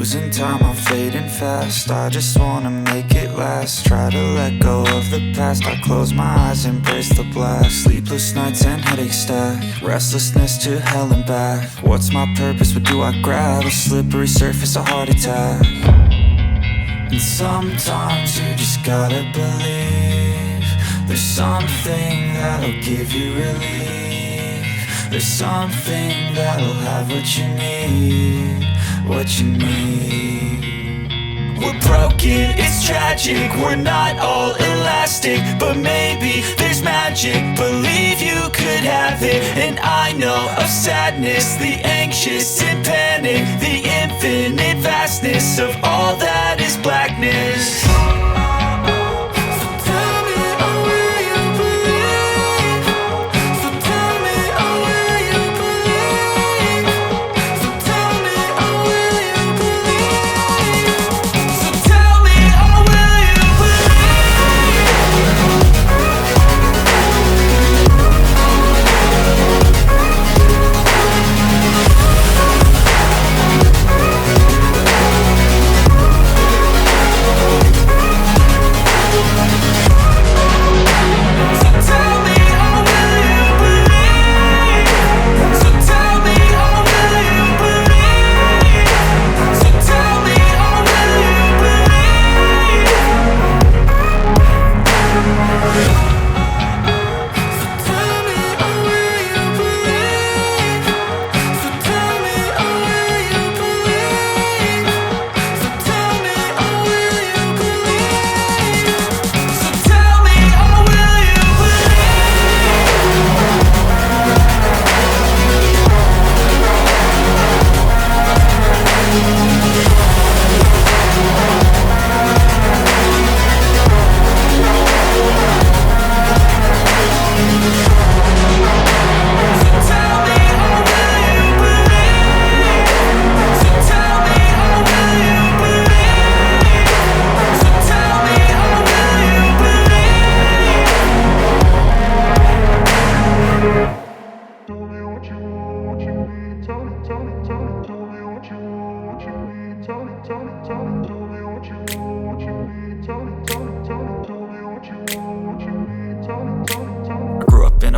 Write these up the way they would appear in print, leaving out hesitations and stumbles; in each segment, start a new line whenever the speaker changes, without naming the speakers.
losing time, I'm fading fast. I just wanna make it last. Try to let go of the past. I close my eyes, embrace the blast. Sleepless nights and headaches stack. Restlessness to hell and back. What's my purpose, what do I grab? A slippery surface, a heart attack. And sometimes you just gotta believe there's something that'll give you relief. There's something that'll have what you need, what you need. We're broken, it's tragic, we're not all elastic, but maybe there's magic. Believe you could have it, and I know of sadness, the anxious and panic, the infinite vastness of all that is blackness.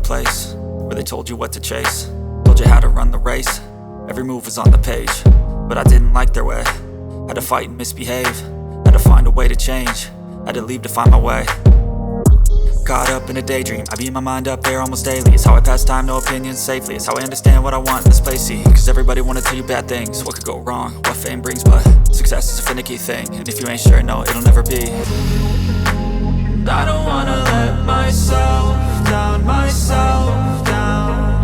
Place where they told you what to chase, told you how to run the race. Every move was on the page, but I didn't like their way. Had to fight and misbehave, had to find a way to change, had to leave to find my way. Caught up in a daydream, I beat my mind up there almost daily. It's how I pass time, no opinions safely. It's how I understand what I want in this place, see. Cause everybody wanna tell you bad things, what could go wrong, what fame brings. But success is a finicky thing, and if you ain't sure, no, it'll never be. I don't wanna let myself down, myself down.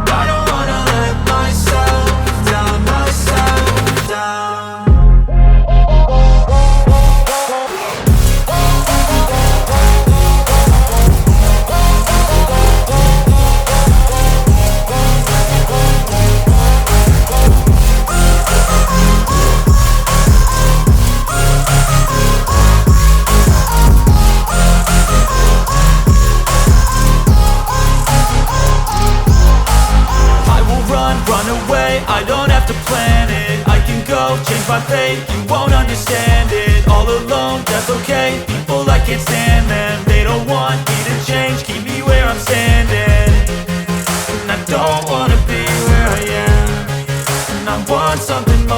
I don't wanna let myself down, myself down. I don't have to plan it, I can go change my fate. You won't understand it, all alone, that's okay. People, I can't stand them, they don't want me to change. Keep me where I'm standing, and I don't wanna be where I am. And I want something more.